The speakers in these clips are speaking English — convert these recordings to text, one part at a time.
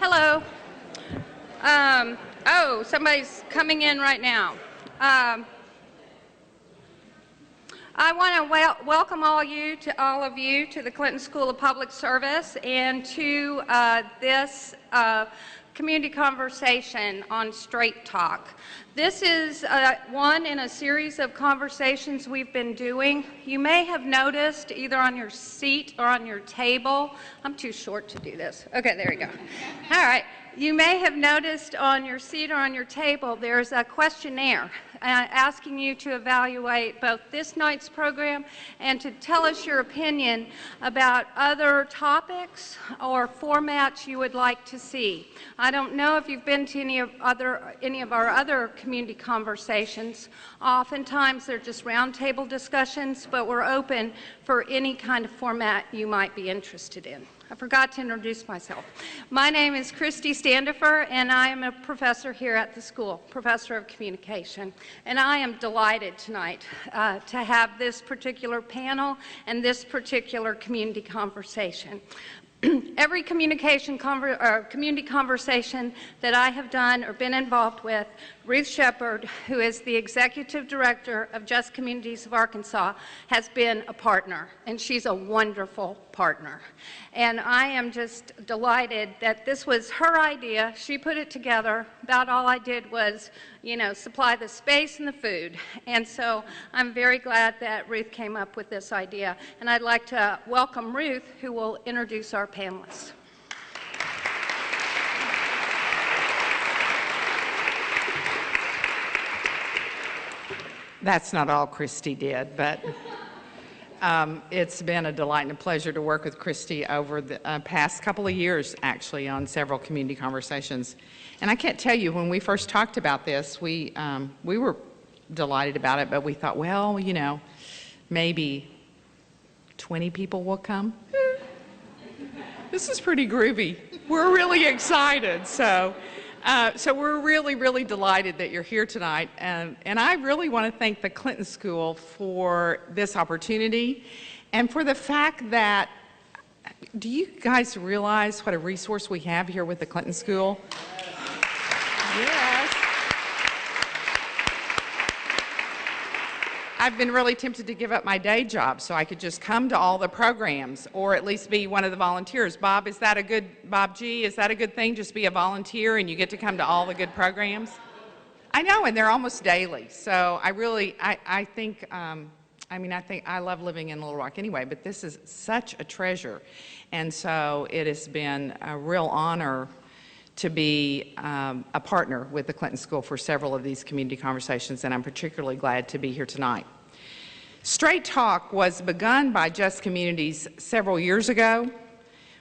Hello. Oh, somebody's coming in right now. I want to welcome all of you to the Clinton School of Public Service and to this community conversation on Straight Talk. This is one in a series of conversations we've been doing. You may have noticed either on your seat or on your table. I'm too short to do this. Okay, there we go. All right. You may have noticed on your seat or on your table there's a questionnaire asking you to evaluate both this night's program and to tell us your opinion about other topics or formats you would like to see. I don't know if you've been to any of our other community conversations. Oftentimes they're just roundtable discussions, but we're open for any kind of format you might be interested in. I forgot to introduce myself. My name is Christy Standifer, and I am a professor here at the school, professor of communication. And I am delighted tonight to have this particular panel and this particular community conversation. Every community conversation that I have done or been involved with, Ruth Shepard, who is the Executive Director of Just Communities of Arkansas, has been a partner, and she's a wonderful partner. And I am just delighted that this was her idea. She put it together. About all I did was, supply the space and the food. And so I'm very glad that Ruth came up with this idea. And I'd like to welcome Ruth, who will introduce our panelists. That's not all Christy did, but it's been a delight and a pleasure to work with Christy over the past couple of years, actually, on several community conversations. And I can't tell you, when we first talked about this, we were delighted about it, but we thought, well, maybe 20 people will come. This is pretty groovy. We're really excited. So we're really, really delighted that you're here tonight. And I really want to thank the Clinton School for this opportunity and for the fact that, do you guys realize what a resource we have here with the Clinton School? Yes. I've been really tempted to give up my day job so I could just come to all the programs or at least be one of the volunteers. Bob G, is that a good thing? Just be a volunteer and you get to come to all the good programs? I know, and they're almost daily. So I think I love living in Little Rock anyway, but this is such a treasure. And so it has been a real honor to be a partner with the Clinton School for several of these community conversations, and I'm particularly glad to be here tonight. Straight Talk was begun by Just Communities several years ago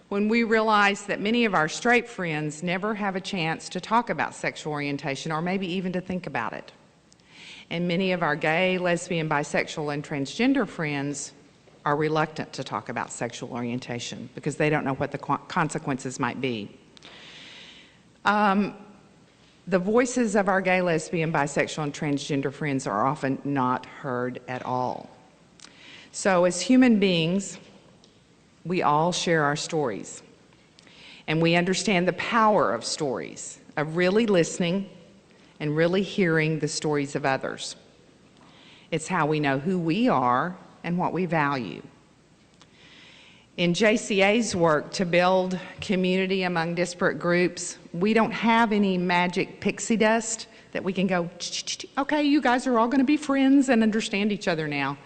when we realized that many of our straight friends never have a chance to talk about sexual orientation or maybe even to think about it. And many of our gay, lesbian, bisexual, and transgender friends are reluctant to talk about sexual orientation because they don't know what the consequences might be. The voices of our gay, lesbian, bisexual, and transgender friends are often not heard at all. So as human beings, we all share our stories. And we understand the power of stories, of really listening and really hearing the stories of others. It's how we know who we are and what we value. In JCA's work to build community among disparate groups, we don't have any magic pixie dust that we can go, okay, you guys are all going to be friends and understand each other now.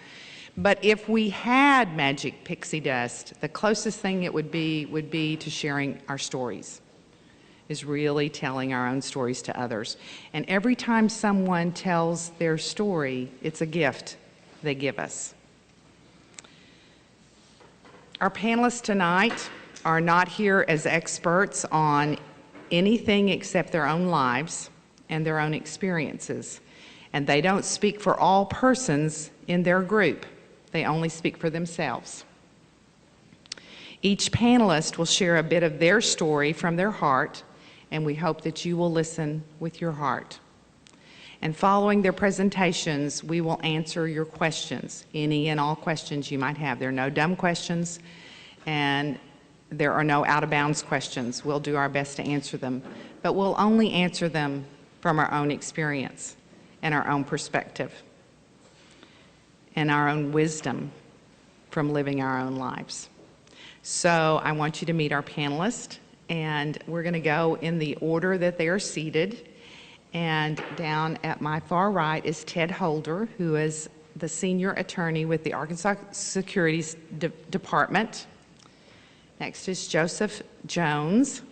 But if we had magic pixie dust, the closest thing it would be to sharing our stories, is really telling our own stories to others. And every time someone tells their story, it's a gift they give us. Our panelists tonight are not here as experts on anything except their own lives and their own experiences. And they don't speak for all persons in their group. They only speak for themselves. Each panelist will share a bit of their story from their heart, and we hope that you will listen with your heart. And following their presentations, we will answer your questions, any and all questions you might have. There are no dumb questions, and there are no out-of-bounds questions. We'll do our best to answer them, but we'll only answer them from our own experience and our own perspective and our own wisdom from living our own lives. So I want you to meet our panelists, and we're going to go in the order that they are seated. And down at my far right is Ted Holder, who is the senior attorney with the Arkansas Securities Department. Next is Joseph Jones.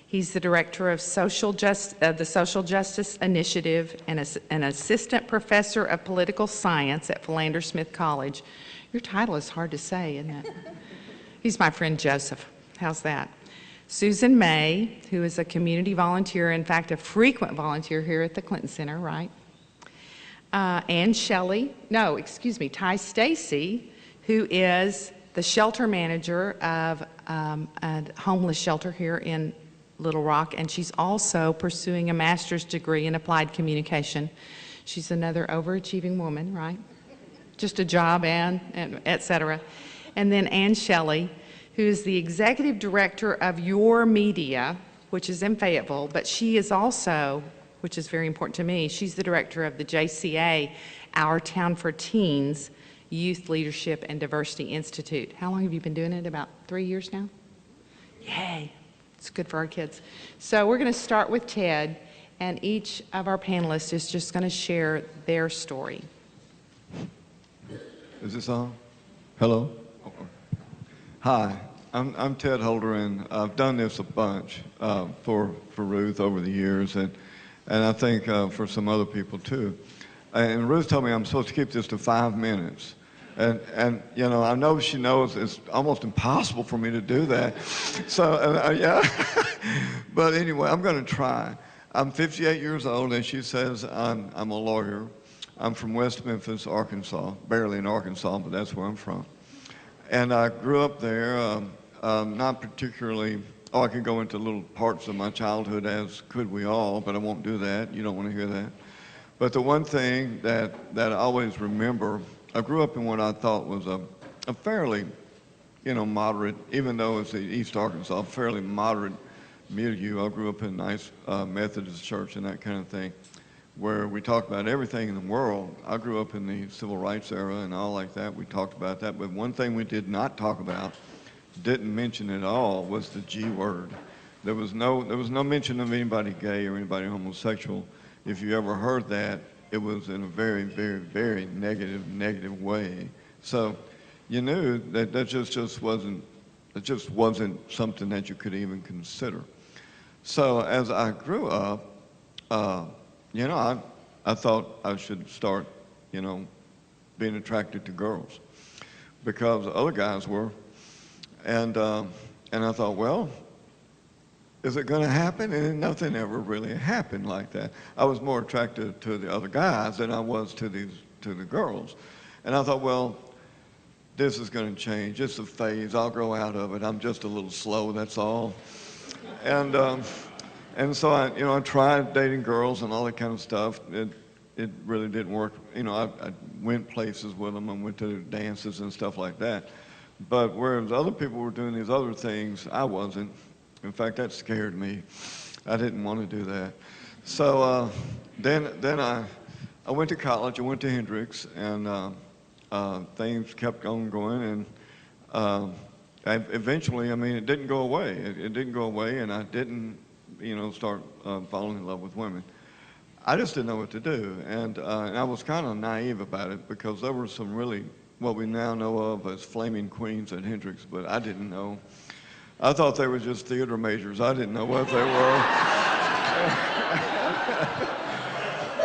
He's the director of the Social Justice Initiative and an assistant professor of political science at Philander Smith College. Your title is hard to say, isn't it? He's my friend Joseph. How's that? Susan May, who is a community volunteer, in fact, a frequent volunteer here at the Clinton Center, right? And Shelley, Ty Stacey, who is the shelter manager of a homeless shelter here in Little Rock, and she's also pursuing a master's degree in applied communication. She's another overachieving woman, right? Just a job and et cetera. And then Ann Shelley, who is the executive director of Your Media, which is in Fayetteville, but she is also, which is very important to me, she's the director of the JCA, Ourtown for Teens, Youth Leadership and Diversity Institute. How long have you been doing it? About 3 years now? Yay. It's good for our kids. So we're going to start with Ted, and each of our panelists is just going to share their story. Is this on? Hello? Hi, I'm Ted Holder, and I've done this a bunch for Ruth over the years, and I think for some other people too. And Ruth told me I'm supposed to keep this to 5 minutes. And you know, I know she knows it's almost impossible for me to do that. So, yeah. But anyway, I'm going to try. I'm 58 years old, and she says I'm a lawyer. I'm from West Memphis, Arkansas, barely in Arkansas, but that's where I'm from. And I grew up there, not particularly, I could go into little parts of my childhood, as could we all, but I won't do that. You don't want to hear that. But the one thing that I always remember, I grew up in what I thought was a fairly, moderate, even though it's East Arkansas, fairly moderate milieu. I grew up in a nice Methodist church and that kind of thing, where we talked about everything in the world. I grew up in the civil rights era and all like that. We talked about that. But one thing we did not talk about, didn't mention at all, was the G word. There was no mention of anybody gay or anybody homosexual. If you ever heard that, it was in a very, very, very negative way. So you knew that that just wasn't something that you could even consider. So as I grew up, I thought I should start, being attracted to girls because other guys were. And I thought, well, is it going to happen? And nothing ever really happened like that. I was more attracted to the other guys than I was to the girls. And I thought, well, this is going to change. It's a phase. I'll grow out of it. I'm just a little slow, that's all. And so I tried dating girls and all that kind of stuff. It really didn't work. I went places with them. I went to dances and stuff like that. But whereas other people were doing these other things, I wasn't. In fact, that scared me. I didn't want to do that. So then I went to college. I went to Hendrix, and things kept on going. And eventually, it didn't go away. It didn't go away, and I didn't, start falling in love with women. I just didn't know what to do, and I was kind of naive about it because there were some really what we now know of as flaming queens at Hendrix, but I didn't know. I thought they were just theater majors. I didn't know what they were.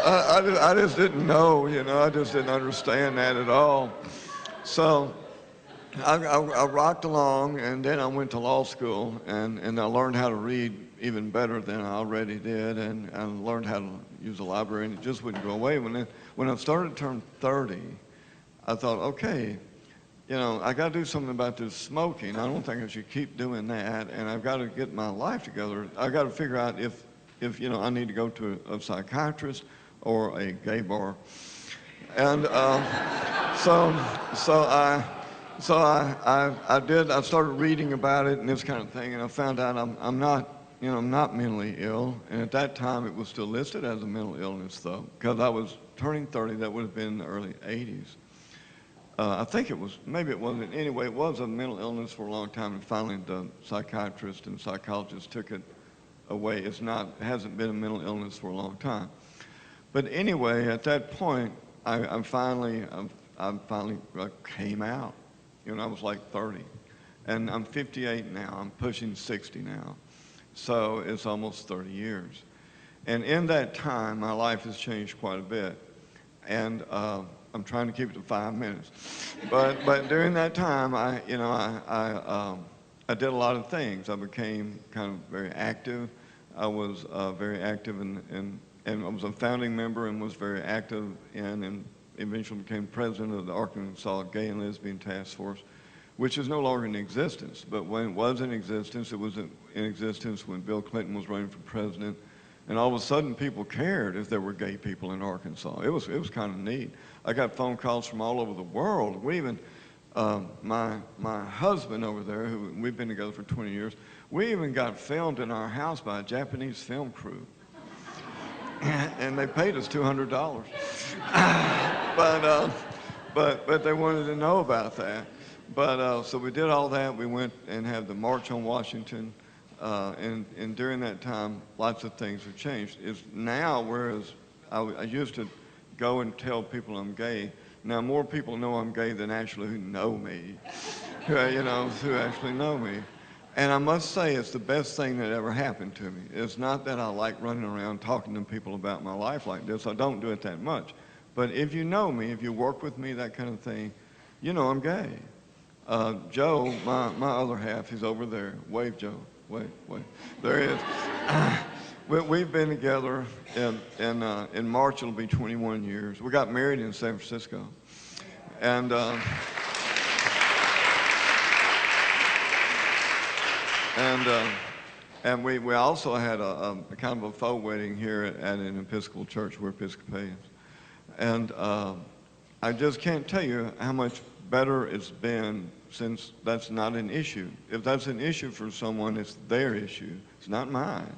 I just didn't know, I just didn't understand that at all. So I rocked along, and then I went to law school, and I learned how to read even better than I already did, and I learned how to use a library, and it just wouldn't go away. When I started to turn 30, I thought, okay, I got to do something about this smoking. I don't think I should keep doing that, and I've got to get my life together. I've got to figure out if I need to go to a psychiatrist or a gay bar. And so So I started reading about it and this kind of thing, and I found out I'm not mentally ill. And at that time, it was still listed as a mental illness, though, because I was turning 30. That would have been in the early 80s. I think it was, maybe it wasn't. Anyway, it was a mental illness for a long time, and finally the psychiatrist and psychologist took it away. It hasn't been a mental illness for a long time. But anyway, at that point, I finally came out. I was like 30. And I'm 58 now. I'm pushing 60 now. So it's almost 30 years. And in that time, my life has changed quite a bit. And I'm trying to keep it to 5 minutes. But during that time, I did a lot of things. I became kind of very active. I was very active and I was a founding member and was very active in and eventually became president of the Arkansas Gay and Lesbian Task Force, which is no longer in existence. But when it was in existence, it was in existence when Bill Clinton was running for president. And all of a sudden, people cared if there were gay people in Arkansas. It was kind of neat. I got phone calls from all over the world. We even, my husband over there, who we've been together for 20 years, we even got filmed in our house by a Japanese film crew. And they paid us $200. But they wanted to know about that. So we did all that. We went and had the March on Washington. And during that time, lots of things have changed. Now, whereas I used to go and tell people I'm gay, now more people know I'm gay than actually who know me, who actually know me. And I must say it's the best thing that ever happened to me. It's not that I like running around talking to people about my life like this. I don't do it that much. But if you know me, if you work with me, that kind of thing, you know I'm gay. Joe, my other half, he's over there. Wave, Joe. Wait. There he is. We've been together, in March it'll be 21 years. We got married in San Francisco. And we also had a kind of a faux wedding here at an Episcopal church. We're Episcopalians. And I just can't tell you how much better it's been since that's not an issue. If that's an issue for someone, it's their issue. It's not mine.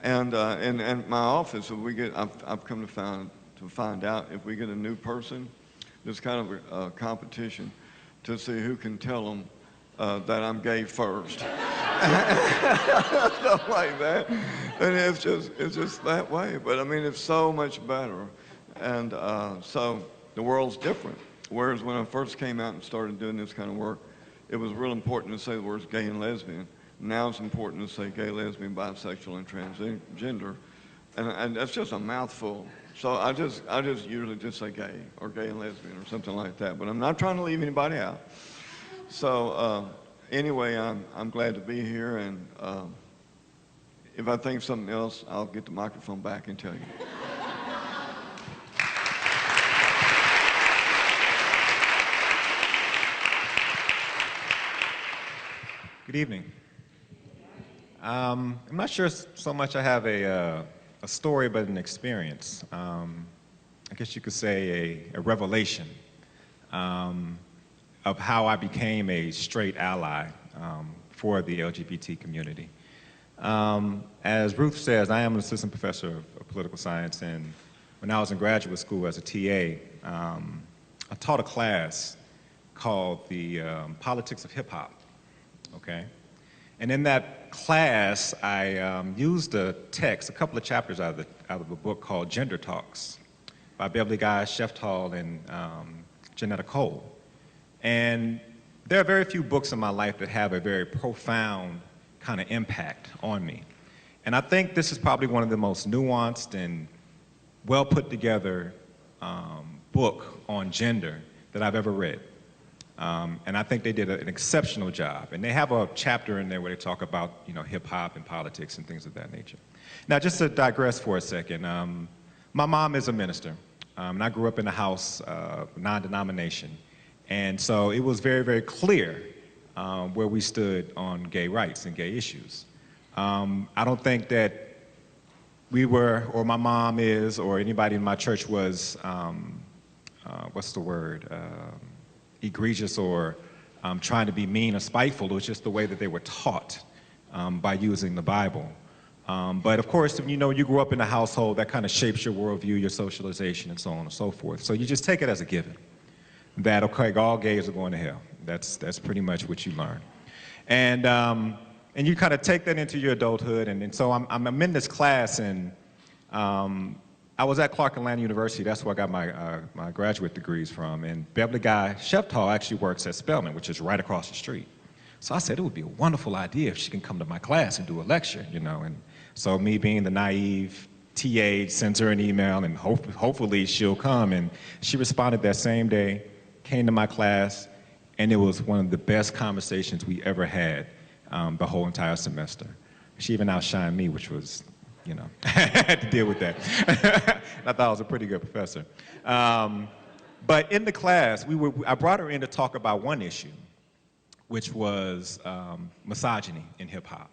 And my office, I've come to find out if we get a new person, there's kind of a competition to see who can tell them that I'm gay first. Stuff like that. And it's just that way. But I mean, it's so much better. And so the world's different. Whereas when I first came out and started doing this kind of work, it was real important to say the words gay and lesbian. Now it's important to say gay, lesbian, bisexual, and transgender. And that's just a mouthful. So I just usually just say gay or gay and lesbian or something like that. But I'm not trying to leave anybody out. So anyway, I'm glad to be here. And if I think of something else, I'll get the microphone back and tell you. Good evening. I'm not sure so much I have a story, but an experience. I guess you could say a revelation of how I became a straight ally for the LGBT community. As Ruth says, I am an assistant professor of political science, and when I was in graduate school as a TA, I taught a class called the Politics of Hip Hop. Okay, and in that class, I used a text, a couple of chapters out of a book called Gender Talks by Beverly Guy Sheftall and Janetta Cole. And there are very few books in my life that have a very profound kind of impact on me. And I think this is probably one of the most nuanced and well put together book on gender that I've ever read. And I think they did an exceptional job. And they have a chapter in there where they talk about, hip hop and politics and things of that nature. Now, just to digress for a second, my mom is a minister. And I grew up in a house, non-denomination. And so it was very, very clear where we stood on gay rights and gay issues. I don't think that we were, or my mom is, or anybody in my church was, egregious or trying to be mean or spiteful. It was just the way that they were taught by using the Bible. But of course, you know, you grew up in a household that kind of shapes your worldview, your socialization, and so on and so forth. So you just take it as a given that, okay, all gays are going to hell. That's pretty much what you learn. And you kind of take that into your adulthood. And so I'm in this class, and I was at Clark Atlanta University. That's where I got my graduate degrees from. And Beverly Guy Sheftall actually works at Spelman, which is right across the street. So I said it would be a wonderful idea if she can come to my class and do a lecture, you know. And so me being the naive TA sent her an email, and hopefully she'll come. And she responded that same day, came to my class, and it was one of the best conversations we ever had the whole entire semester. She even outshined me, which was, you know, I had to deal with that. I thought I was a pretty good professor. But in the class, I brought her in to talk about one issue, which was misogyny in hip hop,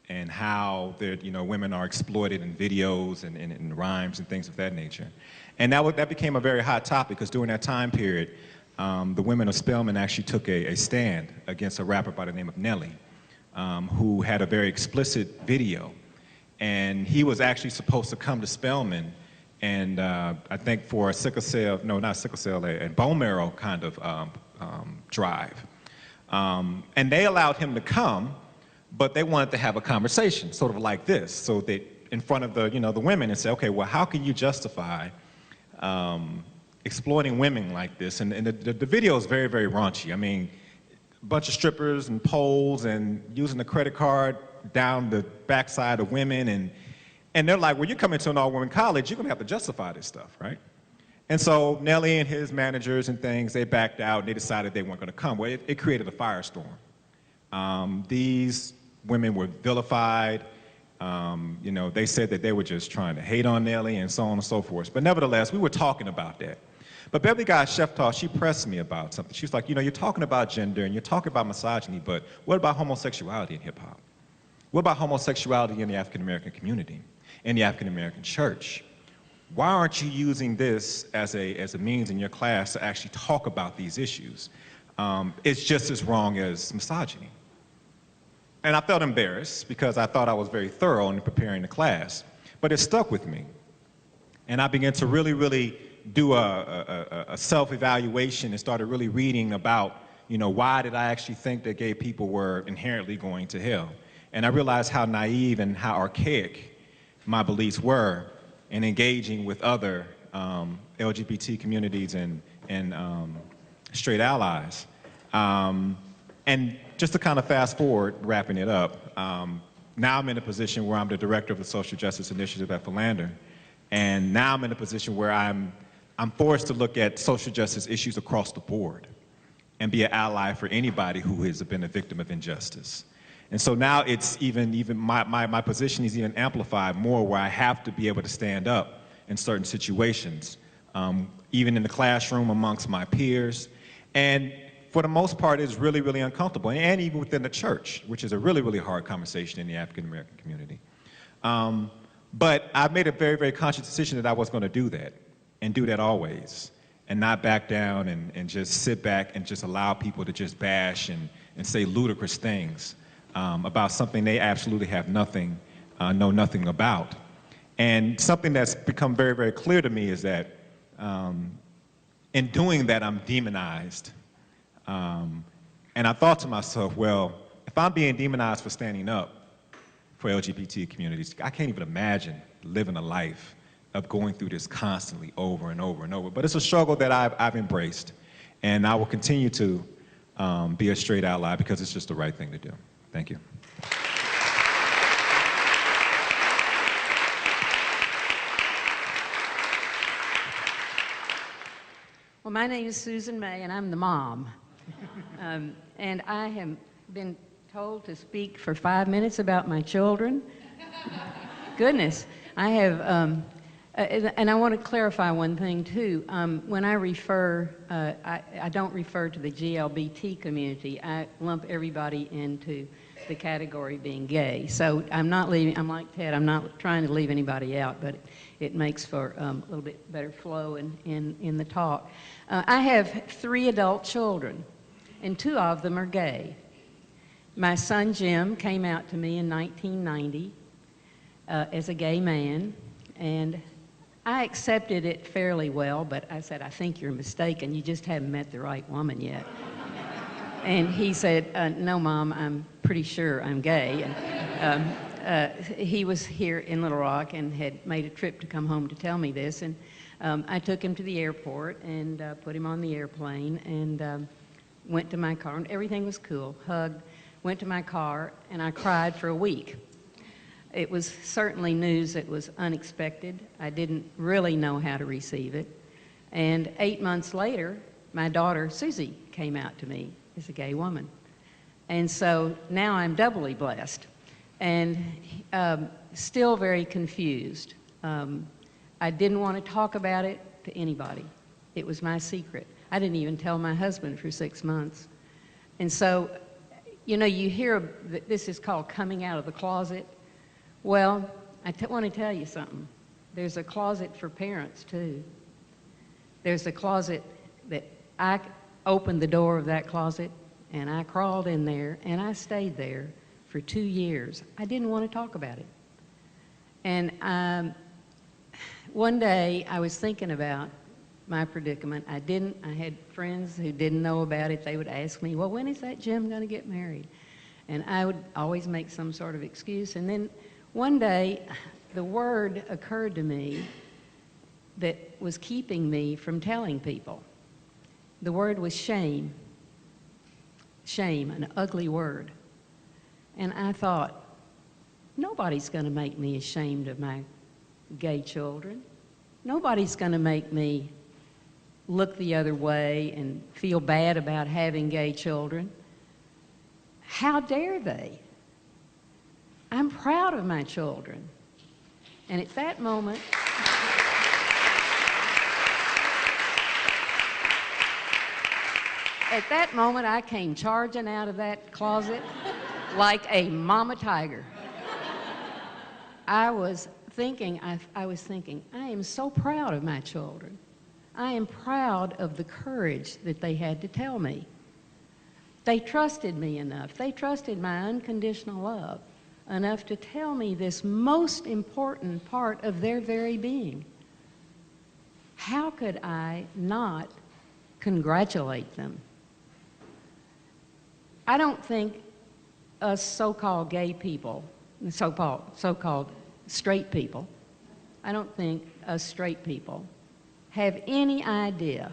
and how women are exploited in videos and in rhymes and things of that nature. And that became a very hot topic, because during that time period, the women of Spelman actually took a stand against a rapper by the name of Nelly, who had a very explicit video. And he was actually supposed to come to Spelman and I think for a sickle cell, no, not sickle cell, a bone marrow kind of drive. And they allowed him to come, but they wanted to have a conversation, sort of like this, so that in front of the women, and say, okay, well, how can you justify exploiting women like this? And the video is very, very raunchy. I mean, a bunch of strippers and poles and using the credit card down the backside of women, and they're like, well, you're coming to an all-women college, you're gonna have to justify this stuff, right? And so Nelly and his managers and things, they backed out and they decided they weren't gonna come. Well, it created a firestorm. These women were vilified. They said that they were just trying to hate on Nelly and so on and so forth. But nevertheless, we were talking about that. But Beverly Guy Sheftall, she pressed me about something. She was like, you're talking about gender and you're talking about misogyny, but what about homosexuality in hip hop? What about homosexuality in the African American community, in the African American church? Why aren't you using this as a means in your class to actually talk about these issues? It's just as wrong as misogyny. And I felt embarrassed because I thought I was very thorough in preparing the class, but it stuck with me. And I began to really, really do a self-evaluation and started really reading about, why did I actually think that gay people were inherently going to hell? And I realized how naive and how archaic my beliefs were in engaging with other LGBT communities and straight allies. And just to kind of fast forward, wrapping it up, now I'm in a position where I'm the director of the Social Justice Initiative at Philander. And now I'm in a position where I'm forced to look at social justice issues across the board and be an ally for anybody who has been a victim of injustice. And so now it's even my position is even amplified more, where I have to be able to stand up in certain situations, even in the classroom amongst my peers. And for the most part, it's really, really uncomfortable, and even within the church, which is a really, really hard conversation in the African American community. But I made a very, very conscious decision that I was going to do that, and do that always, and not back down and just sit back and just allow people to just bash and say ludicrous things about something they absolutely have know nothing about. And something that's become very, very clear to me is that in doing that, I'm demonized. And I thought to myself, well, if I'm being demonized for standing up for LGBT communities, I can't even imagine living a life of going through this constantly over and over and over. But it's a struggle that I've embraced, and I will continue to be a straight ally because it's just the right thing to do. Thank you. Well, my name is Susan May, and I'm the mom. And I have been told to speak for 5 minutes about my children. Goodness, I have, and I want to clarify one thing too. When I refer, I don't refer to the GLBT community. I lump everybody into the category being gay. So I'm not leaving, I'm like Ted, I'm not trying to leave anybody out, but it makes for a little bit better flow in the talk. I have 3 adult children, and 2 of them are gay. My son Jim came out to me in 1990 as a gay man, and I accepted it fairly well, but I said, I think you're mistaken. You just haven't met the right woman yet. And he said, no, Mom, I'm pretty sure I'm gay. And he was here in Little Rock and had made a trip to come home to tell me this. And I took him to the airport and put him on the airplane and went to my car. And everything was cool. Hugged, went to my car, and I cried for a week. It was certainly news that was unexpected. I didn't really know how to receive it. And 8 months later, my daughter, Susie, came out to me as a gay woman. And so now I'm doubly blessed and still very confused. I didn't want to talk about it to anybody. It was my secret. I didn't even tell my husband for 6 months. And so, you know, you hear that this is called coming out of the closet. Well, I want to tell you something. There's a closet for parents, too. There's a closet that I opened the door of that closet, and I crawled in there, and I stayed there for 2 years. I didn't want to talk about it. And one day, I was thinking about my predicament. I had friends who didn't know about it. They would ask me, well, when is that Jim going to get married? And I would always make some sort of excuse. And then one day, the word occurred to me that was keeping me from telling people. The word was shame. Shame, an ugly word. And I thought, nobody's going to make me ashamed of my gay children. Nobody's going to make me look the other way and feel bad about having gay children. How dare they? I'm proud of my children. And at that moment, I came charging out of that closet like a mama tiger. I was thinking, I am so proud of my children. I am proud of the courage that they had to tell me. They trusted me enough. They trusted my unconditional love enough to tell me this most important part of their very being. How could I not congratulate them? I don't think us so-called gay people, so-called straight people, I don't think us straight people have any idea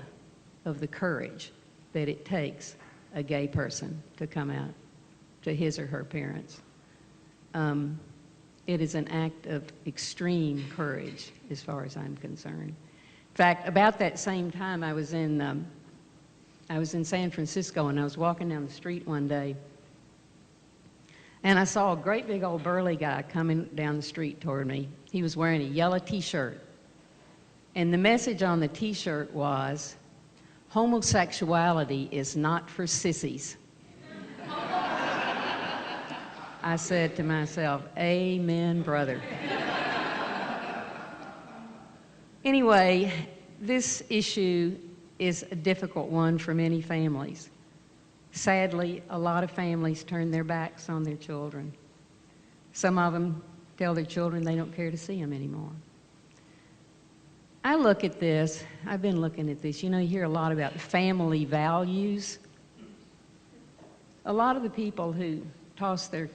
of the courage that it takes a gay person to come out to his or her parents. It is an act of extreme courage as far as I'm concerned. In fact, about that same time I was in San Francisco, and I was walking down the street one day, and I saw a great big old burly guy coming down the street toward me. He was wearing a yellow t-shirt, and the message on the t-shirt was, homosexuality is not for sissies. I said to myself, amen, brother. Anyway, this issue is a difficult one for many families. Sadly, a lot of families turn their backs on their children. Some of them tell their children they don't care to see them anymore. I look at this, I've been looking at this, you know, you hear a lot about family values. A lot of the people who toss their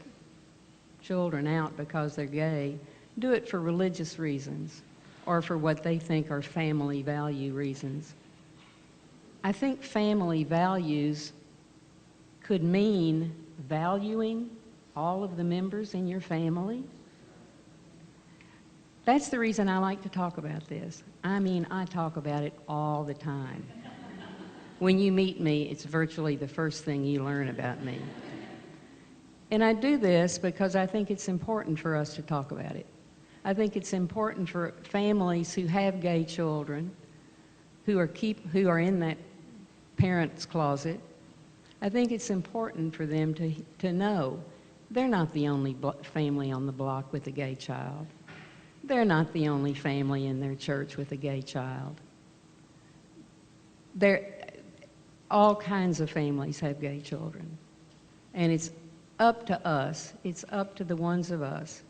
children out because they're gay do it for religious reasons or for what they think are family value reasons. I think family values could mean valuing all of the members in your family. That's the reason I like to talk about this. I mean, I talk about it all the time. When you meet me, it's virtually the first thing you learn about me. And I do this because I think it's important for us to talk about it. I think it's important for families who have gay children, who are in that parent's closet. I think it's important for them to know they're not the only family on the block with a gay child. They're not the only family in their church with a gay child. all kinds of families have gay children. And it's up to us, it's up to the ones of us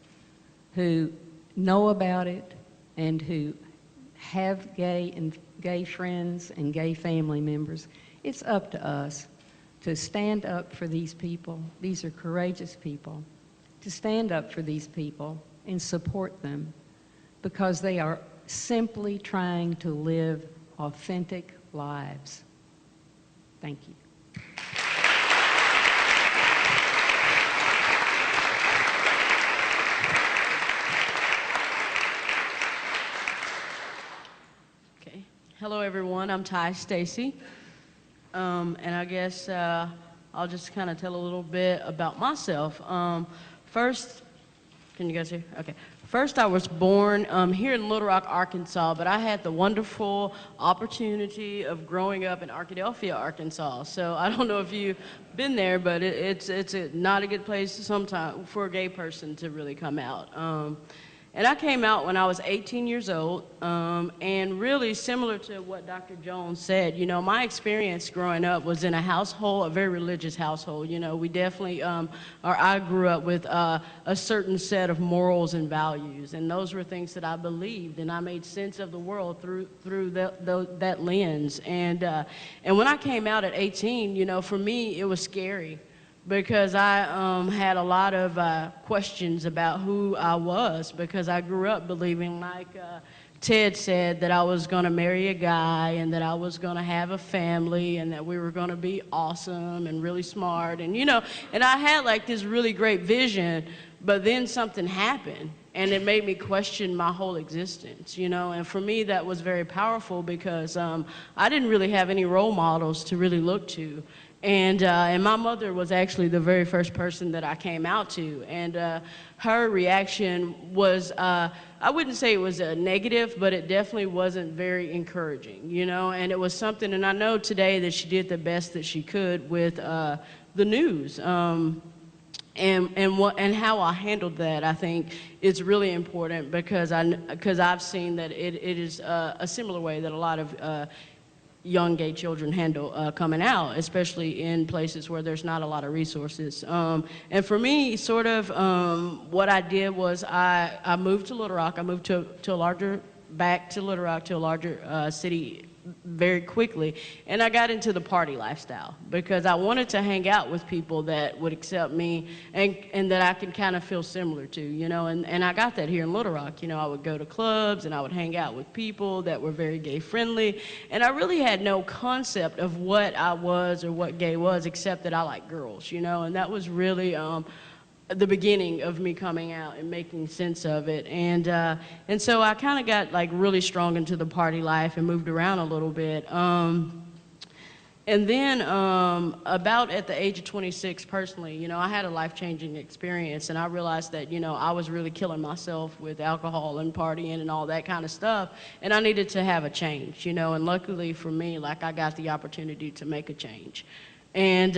who know about it and who have gay friends and gay family members. It's up to us to stand up for these people. These are courageous people. To stand up for these people and support them because they are simply trying to live authentic lives. Thank you. Okay. Hello, everyone. I'm Stacey. And I guess I'll just kind of tell a little bit about myself. First, can you guys hear? Okay. First, I was born here in Little Rock, Arkansas, but I had the wonderful opportunity of growing up in Arkadelphia, Arkansas. So I don't know if you've been there, but it's not a good place sometimes for a gay person to really come out. And I came out when I was 18 years old, and really similar to what Dr. Jones said, you know, my experience growing up was in a household, a very religious household. You know, we definitely, I grew up with a certain set of morals and values, and those were things that I believed, and I made sense of the world through that lens. And when I came out at 18, you know, for me, it was scary, because I had a lot of questions about who I was, because I grew up believing, like Ted said, that I was going to marry a guy and that I was going to have a family and that we were going to be awesome and really smart. And, you know, and I had like this really great vision, but then something happened and it made me question my whole existence, you know. And for me, that was very powerful because I didn't really have any role models to really look to. And my mother was actually the very first person that I came out to. And her reaction was, I wouldn't say it was a negative, but it definitely wasn't very encouraging, you know. And it was something, and I know today that she did the best that she could with the news. And how I handled that, I think, is really important, because I've seen that it is a similar way that a lot of young gay children handle coming out, especially in places where there's not a lot of resources. And for me, sort of what I did was I moved to Little Rock. I moved back to Little Rock, to a larger city very quickly. And I got into the party lifestyle because I wanted to hang out with people that would accept me and that I could kind of feel similar to, you know. And I got that here in Little Rock. You know, I would go to clubs and I would hang out with people that were very gay friendly. And I really had no concept of what I was or what gay was, except that I like girls, you know. And that was really the beginning of me coming out and making sense of it. And so I kind of got like really strong into the party life and moved around a little bit. And then about at the age of 26, personally, you know, I had a life-changing experience, and I realized that, you know, I was really killing myself with alcohol and partying and all that kind of stuff, and I needed to have a change, you know. And luckily for me, like, I got the opportunity to make a change. And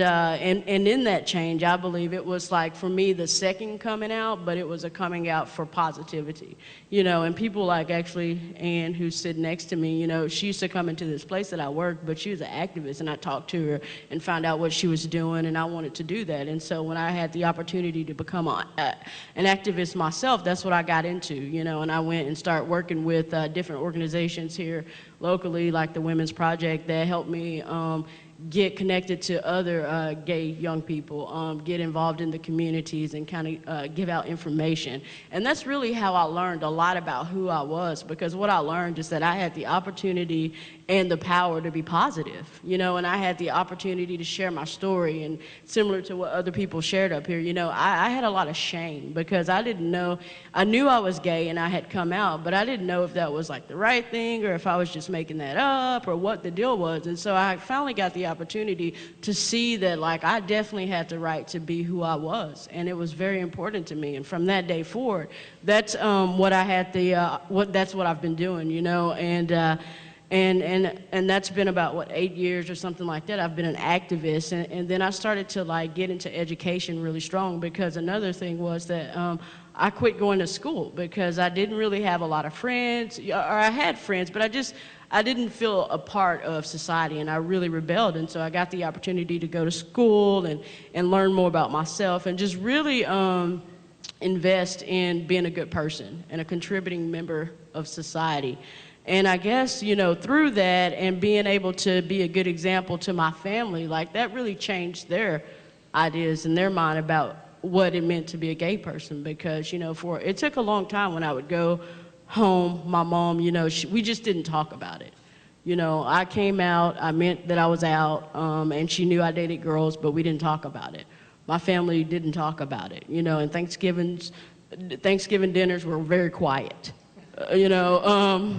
in that change, I believe it was like, for me, the second coming out, but it was a coming out for positivity, you know. And people like, actually, Ann, who's sitting next to me, you know, she used to come into this place that I worked, but she was an activist, and I talked to her and found out what she was doing, and I wanted to do that. And so when I had the opportunity to become an activist myself, that's what I got into, you know. And I went and started working with different organizations here locally, like the Women's Project, that helped me get connected to other gay young people, get involved in the communities, and kind of give out information. And that's really how I learned a lot about who I was, because what I learned is that I had the opportunity and the power to be positive, you know. And I had the opportunity to share my story, and similar to what other people shared up here, you know, I had a lot of shame, because I didn't know, I knew I was gay and I had come out, but I didn't know if that was like the right thing, or if I was just making that up, or what the deal was. And so I finally got the opportunity to see that, like, I definitely had the right to be who I was, and it was very important to me. And from that day forward, that's what I had that's what I've been doing, you know. And that's been about, what, 8 years or something like that. I've been an activist, and then I started to like get into education really strong, because another thing was that I quit going to school because I didn't really have a lot of friends, or I had friends, but I didn't feel a part of society, and I really rebelled. And so I got the opportunity to go to school and learn more about myself and just really invest in being a good person and a contributing member of society. And I guess, you know, through that and being able to be a good example to my family, like that really changed their ideas in their mind about what it meant to be a gay person. Because, you know, it took a long time when I would go home, my mom, you know, we just didn't talk about it. You know, I came out, I meant that I was out, and she knew I dated girls, but we didn't talk about it. My family didn't talk about it, you know, and Thanksgiving dinners were very quiet, you know.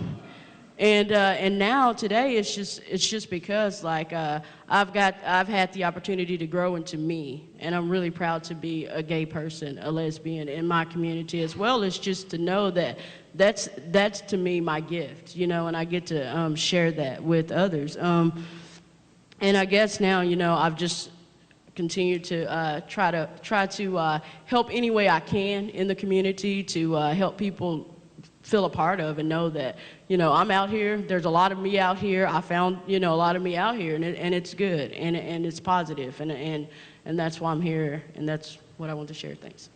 And now today it's just because like I've had the opportunity to grow into me, and I'm really proud to be a gay person, a lesbian in my community, as well as just to know that that's to me my gift, you know, and I get to share that with others. And I guess now, you know, I've just continued to try to help any way I can in the community to help people feel a part of and know that, you know, I'm out here, there's a lot of me out here, I found, you know, a lot of me out here, and it's good, and it's positive, and that's why I'm here, and that's what I want to share. Thanks.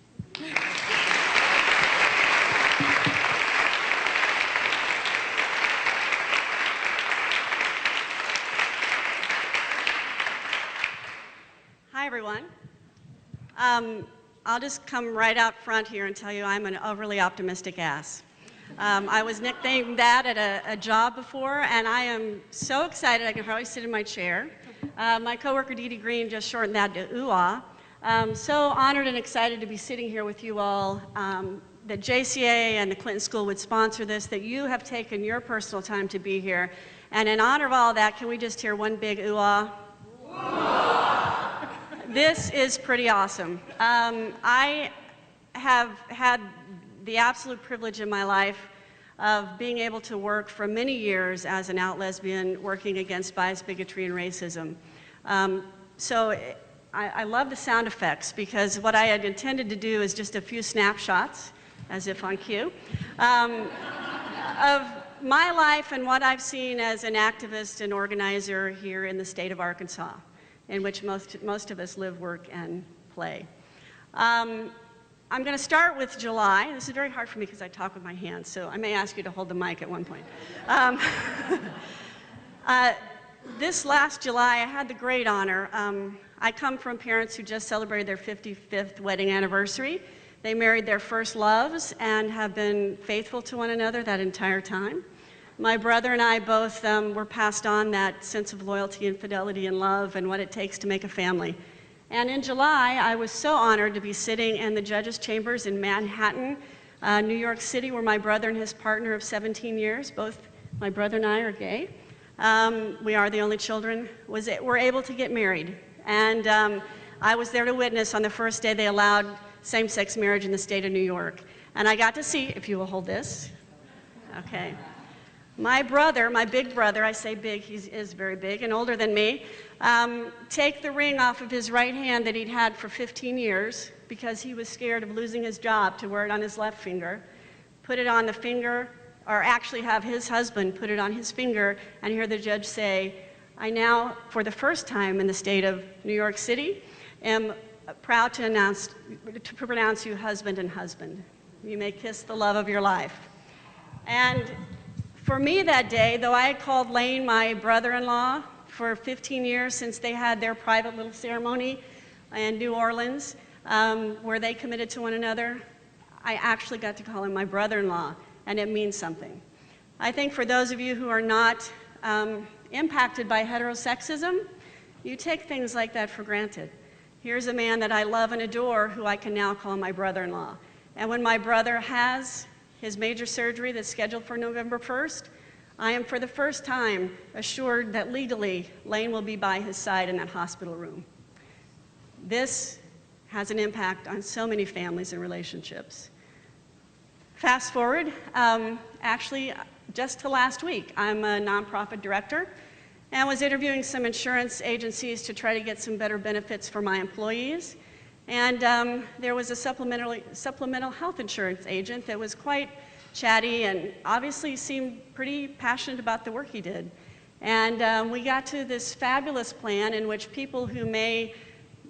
Hi, everyone. I'll just come right out front here and tell you I'm an overly optimistic ass. I was nicknamed that at a job before, and I am so excited I can hardly sit in my chair. My coworker Dee Dee Green just shortened that to ooh-ah. So honored and excited to be sitting here with you all, that JCA and the Clinton School would sponsor this, that you have taken your personal time to be here. And in honor of all that, can we just hear one big ooh-ah? This is pretty awesome. I have had the absolute privilege in my life of being able to work for many years as an out lesbian working against bias, bigotry, and racism. So I love the sound effects, because what I had intended to do is just a few snapshots, as if on cue, of my life and what I've seen as an activist and organizer here in the state of Arkansas, in which most of us live, work, and play. I'm going to start with July. This is very hard for me because I talk with my hands, so I may ask you to hold the mic at one point. This last July, I had the great honor. I come from parents who just celebrated their 55th wedding anniversary. They married their first loves and have been faithful to one another that entire time. My brother and I both were passed on that sense of loyalty and fidelity and love and what it takes to make a family. And in July, I was so honored to be sitting in the judges' chambers in Manhattan, New York City, where my brother and his partner of 17 years, both my brother and I are gay. We are the only children, were able to get married. And I was there to witness on the first day they allowed same-sex marriage in the state of New York. And I got to see, if you will hold this, okay. My brother, my big brother, I say big, he is very big and older than me, take the ring off of his right hand that he'd had for 15 years because he was scared of losing his job to wear it on his left finger, put it on the finger, or actually have his husband put it on his finger, and hear the judge say, I now, for the first time in the state of New York City, am proud to pronounce you husband and husband. You may kiss the love of your life. And for me that day, though I had called Lane my brother-in-law for 15 years since they had their private little ceremony in New Orleans, where they committed to one another, I actually got to call him my brother-in-law, and it means something. I think for those of you who are not impacted by heterosexism, you take things like that for granted. Here's a man that I love and adore who I can now call my brother-in-law. And when my brother has his major surgery that's scheduled for November 1st, I am for the first time assured that legally Lane will be by his side in that hospital room. This has an impact on so many families and relationships. Fast forward, actually just to last week, I'm a nonprofit director and was interviewing some insurance agencies to try to get some better benefits for my employees. And there was a supplemental health insurance agent that was quite chatty, and obviously seemed pretty passionate about the work he did. And we got to this fabulous plan in which people who may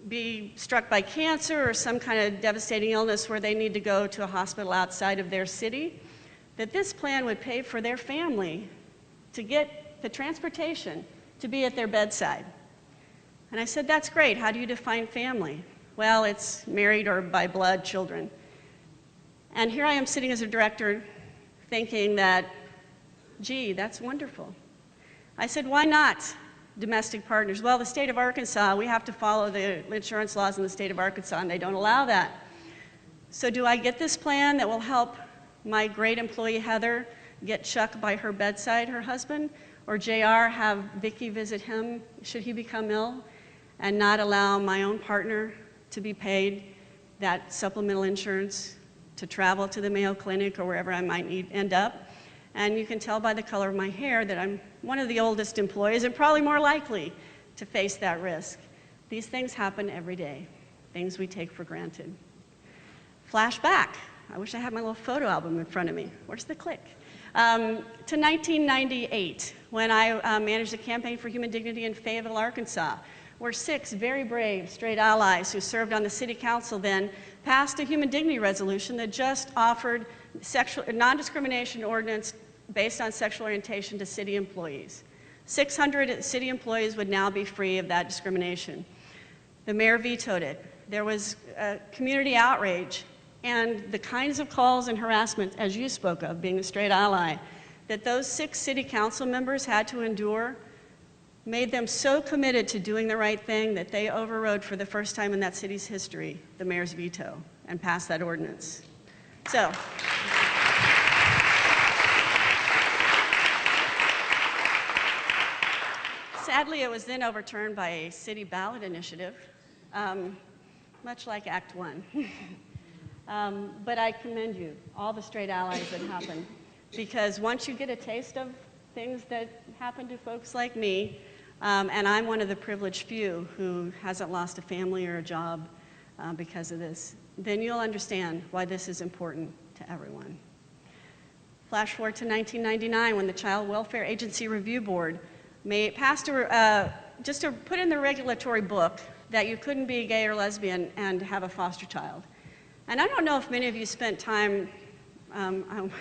be struck by cancer or some kind of devastating illness where they need to go to a hospital outside of their city, that this plan would pay for their family to get the transportation to be at their bedside. And I said, that's great. How do you define family? Well, it's married or by blood children. And here I am sitting as a director thinking that, gee, that's wonderful. I said, why not domestic partners? Well, the state of Arkansas, we have to follow the insurance laws in the state of Arkansas, and they don't allow that. So do I get this plan that will help my great employee Heather get Chuck by her bedside, her husband, or JR have Vicki visit him should he become ill, and not allow my own partner to be paid that supplemental insurance to travel to the Mayo Clinic or wherever I might end up? And you can tell by the color of my hair that I'm one of the oldest employees and probably more likely to face that risk. These things happen every day, things we take for granted. Flashback. I wish I had my little photo album in front of me. Where's the click? To 1998, when I managed the Campaign for Human Dignity in Fayetteville, Arkansas, where 6 very brave straight allies who served on the city council then passed a human dignity resolution that just offered non-discrimination ordinance based on sexual orientation to city employees. 600 city employees would now be free of that discrimination. The mayor vetoed it. There was community outrage, and the kinds of calls and harassment, as you spoke of, being a straight ally, that those 6 city council members had to endure made them so committed to doing the right thing that they overrode for the first time in that city's history the mayor's veto and passed that ordinance. So, sadly, it was then overturned by a city ballot initiative, much like Act 1. But I commend you, all the straight allies that happened, because once you get a taste of things that happen to folks like me, and I'm one of the privileged few who hasn't lost a family or a job because of this, then you'll understand why this is important to everyone. Flash forward to 1999 when the Child Welfare Agency Review Board passed just to put in the regulatory book that you couldn't be gay or lesbian and have a foster child. And I don't know if many of you spent time, I'm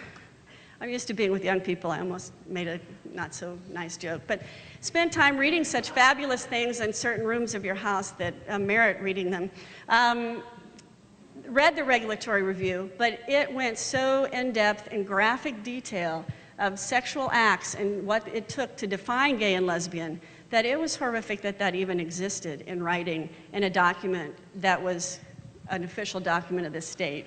used to being with young people, I almost made a not so nice joke, but spent time reading such fabulous things in certain rooms of your house that merit reading them. Read the regulatory review, but it went so in-depth and graphic detail of sexual acts and what it took to define gay and lesbian that it was horrific that that even existed in writing in a document that was an official document of the state.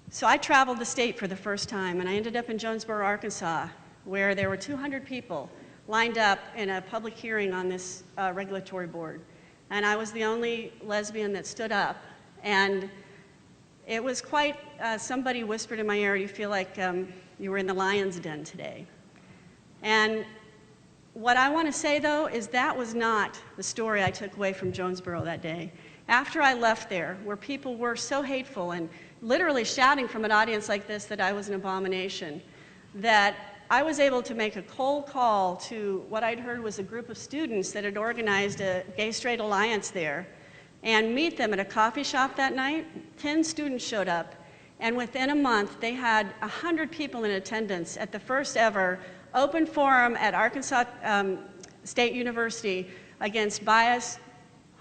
So I traveled the state for the first time, and I ended up in Jonesboro, Arkansas, where there were 200 people lined up in a public hearing on this regulatory board. And I was the only lesbian that stood up. And it was quite, somebody whispered in my ear, you feel like you were in the lion's den today. And what I want to say, though, is that was not the story I took away from Jonesboro that day. After I left there, where people were so hateful and literally shouting from an audience like this that I was an abomination, that I was able to make a cold call to what I'd heard was a group of students that had organized a gay-straight alliance there and meet them at a coffee shop that night. 10 students showed up, and within a month, they had 100 people in attendance at the first ever open forum at Arkansas State University against bias,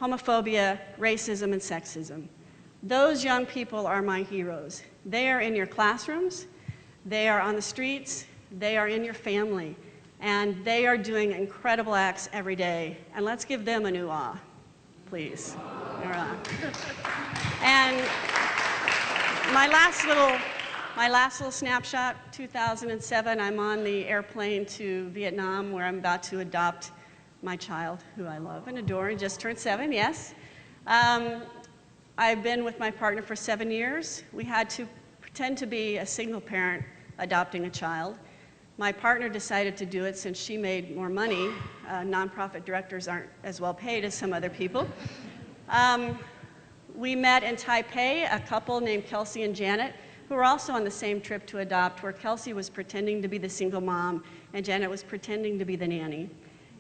homophobia, racism, and sexism. Those young people are my heroes. They are in your classrooms, they are on the streets, they are in your family, and they are doing incredible acts every day. And let's give them a new awe, please. And my last little snapshot, 2007, I'm on the airplane to Vietnam where I'm about to adopt my child, who I love and adore, and just turned 7, yes. I've been with my partner for 7 years. We had to pretend to be a single parent adopting a child. My partner decided to do it since she made more money. Nonprofit directors aren't as well paid as some other people. We met in Taipei, a couple named Kelsey and Janet, who were also on the same trip to adopt, where Kelsey was pretending to be the single mom and Janet was pretending to be the nanny.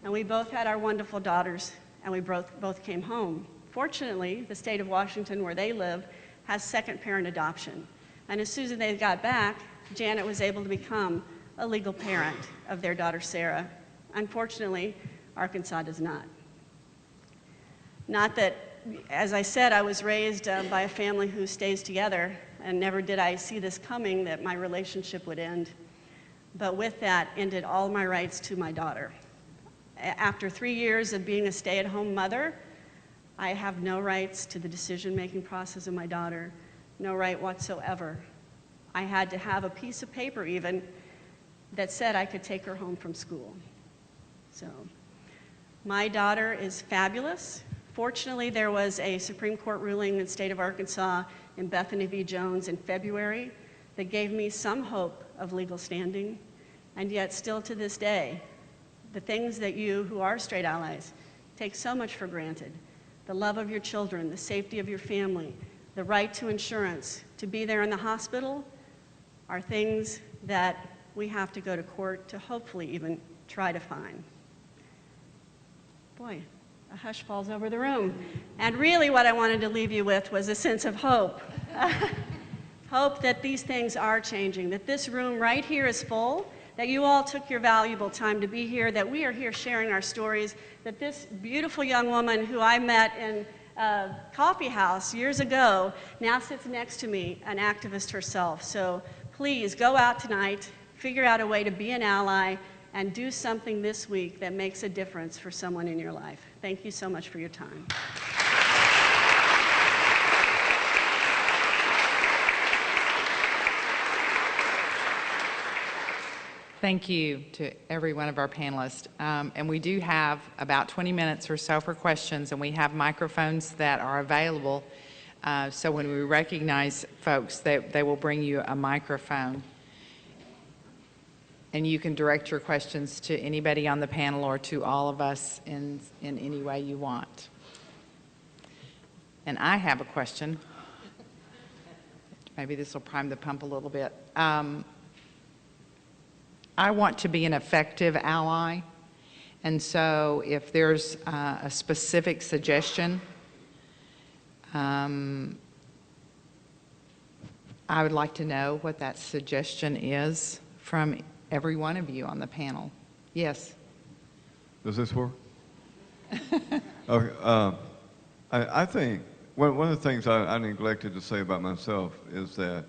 And we both had our wonderful daughters, and we both came home. Fortunately, the state of Washington, where they live, has second parent adoption. And as soon as they got back, Janet was able to become a legal parent of their daughter, Sarah. Unfortunately, Arkansas does not. Not that, as I said, I was raised by a family who stays together, and never did I see this coming, that my relationship would end. But with that ended all my rights to my daughter. After 3 years of being a stay-at-home mother, I have no rights to the decision-making process of my daughter, no right whatsoever. I had to have a piece of paper even that said I could take her home from school. So, my daughter is fabulous. Fortunately, there was a Supreme Court ruling in the state of Arkansas in Bethany v. Jones in February that gave me some hope of legal standing, and yet still to this day, the things that you who are straight allies take so much for granted, the love of your children, the safety of your family, the right to insurance, to be there in the hospital, are things that we have to go to court to hopefully even try to find. Boy, a hush falls over the room. And really what I wanted to leave you with was a sense of hope. Hope that these things are changing, that this room right here is full, that you all took your valuable time to be here, that we are here sharing our stories, that this beautiful young woman who I met in a coffee house years ago now sits next to me, an activist herself. So please go out tonight, figure out a way to be an ally, and do something this week that makes a difference for someone in your life. Thank you so much for your time. Thank you to every one of our panelists. And we do have about 20 minutes or so for questions, and we have microphones that are available. So when we recognize folks, they will bring you a microphone. And you can direct your questions to anybody on the panel or to all of us in any way you want. And I have a question. Maybe this will prime the pump a little bit. I want to be an effective ally, and so if there's a specific suggestion, I would like to know what that suggestion is from every one of you on the panel. Yes? Does this work? Okay, I think one of the things I neglected to say about myself is that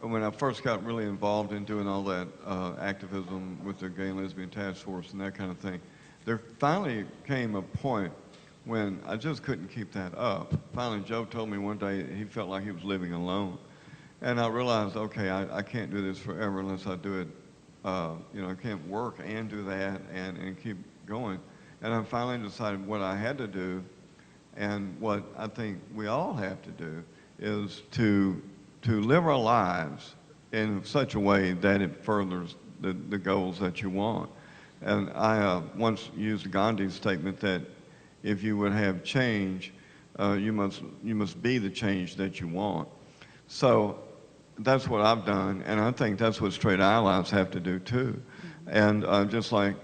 when I first got really involved in doing all that activism with the Gay and Lesbian Task Force and that kind of thing, there finally came a point when I just couldn't keep that up. Finally, Joe told me one day he felt like he was living alone. And I realized, okay, I can't do this forever unless I do it, you know, I can't work and do that and keep going. And I finally decided what I had to do, and what I think we all have to do, is to live our lives in such a way that it furthers the goals that you want. And I once used Gandhi's statement that if you would have change, you must be the change that you want. So that's what I've done, and I think that's what straight allies have to do too. And just like,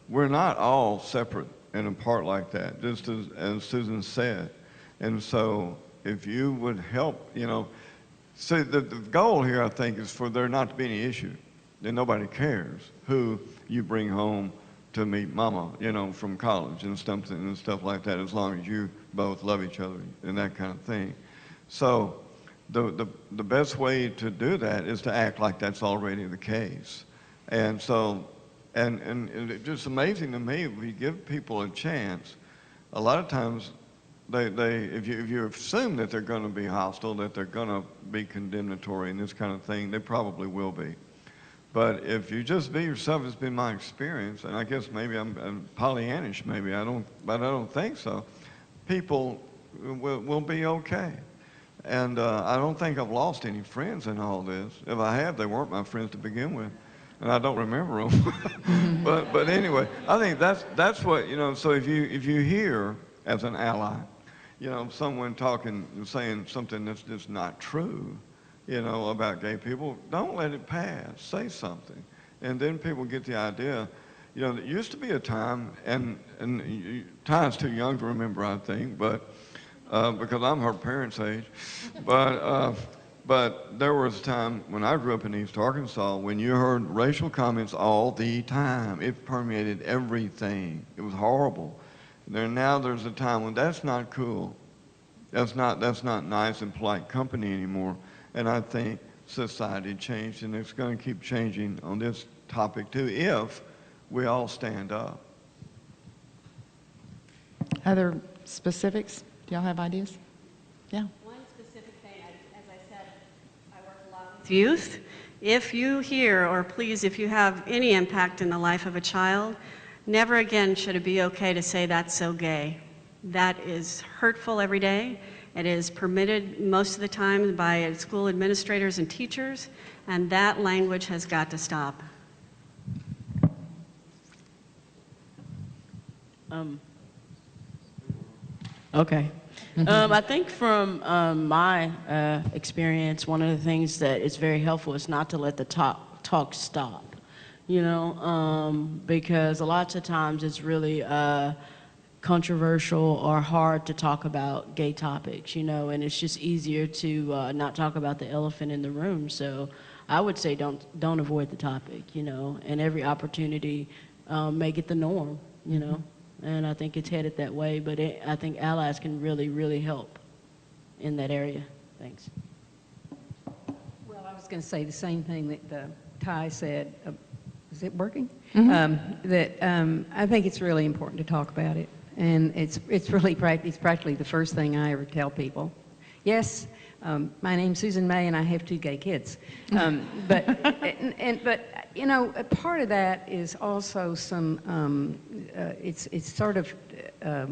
we're not all separate and apart like that, just as Susan said. And so if you would help, you know, so the goal here, I think, is for there not to be any issue, that nobody cares who you bring home to meet mama, you know, from college and stuff like that, as long as you both love each other and that kind of thing. So the best way to do that is to act like that's already the case. And so, and it's just amazing to me, if we give people a chance, a lot of times if you assume that they're going to be hostile, that they're going to be condemnatory and this kind of thing, they probably will be. But if you just be yourself, it's been my experience, and I guess maybe I'm Pollyannish, maybe but I don't think so. People will be okay. And I don't think I've lost any friends in all this. If I have, they weren't my friends to begin with, and I don't remember them. but anyway, I think that's what, you know. So if you hear as an ally, you know, someone saying something that's just not true, you know, about gay people, don't let it pass. Say something. And then people get the idea. You know, there used to be a time, and Ty's too young to remember, I think, but because I'm her parents' age, but there was a time when I grew up in East Arkansas when you heard racial comments all the time. It permeated everything. It was horrible. Now there's a time when that's not cool. That's not nice and polite company anymore. And I think society changed, and it's going to keep changing on this topic too if we all stand up. Other specifics? Do y'all have ideas? Yeah. One specific thing, as I said, I work a lot with youth. If you hear, or please, if you have any impact in the life of a child, never again should it be okay to say that's so gay. That is hurtful every day. It is permitted most of the time by school administrators and teachers, and that language has got to stop. Okay. I think from my experience, one of the things that is very helpful is not to let the talk stop, you know, because a lot of times it's really controversial or hard to talk about gay topics, you know, and it's just easier to not talk about the elephant in the room. So I would say don't avoid the topic, you know, and every opportunity make it the norm, you know. And I think it's headed that way, but I think allies can really, really help in that area. Thanks. Well, I was going to say the same thing that Ty said. Is it working? I think it's really important to talk about it, and it's practically the first thing I ever tell people. Yes, my name's Susan May, and I have 2 gay kids. But you know, a part of that is also some. It's sort of a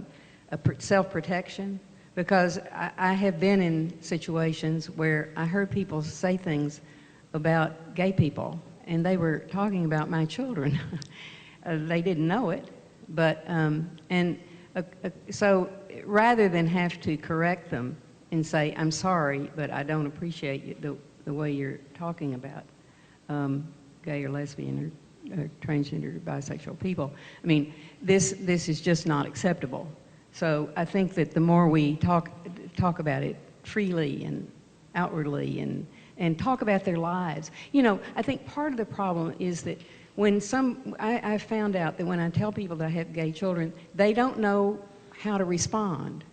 self-protection, because I have been in situations where I heard people say things about gay people, and they were talking about my children. They didn't know it, but so rather than have to correct them and say, I'm sorry, but I don't appreciate the way you're talking about gay or lesbian or transgender or bisexual people. I mean, this is just not acceptable. So I think that the more we talk about it freely and outwardly and talk about their lives. You know, I think part of the problem is that when I found out that when I tell people that I have gay children, they don't know how to respond.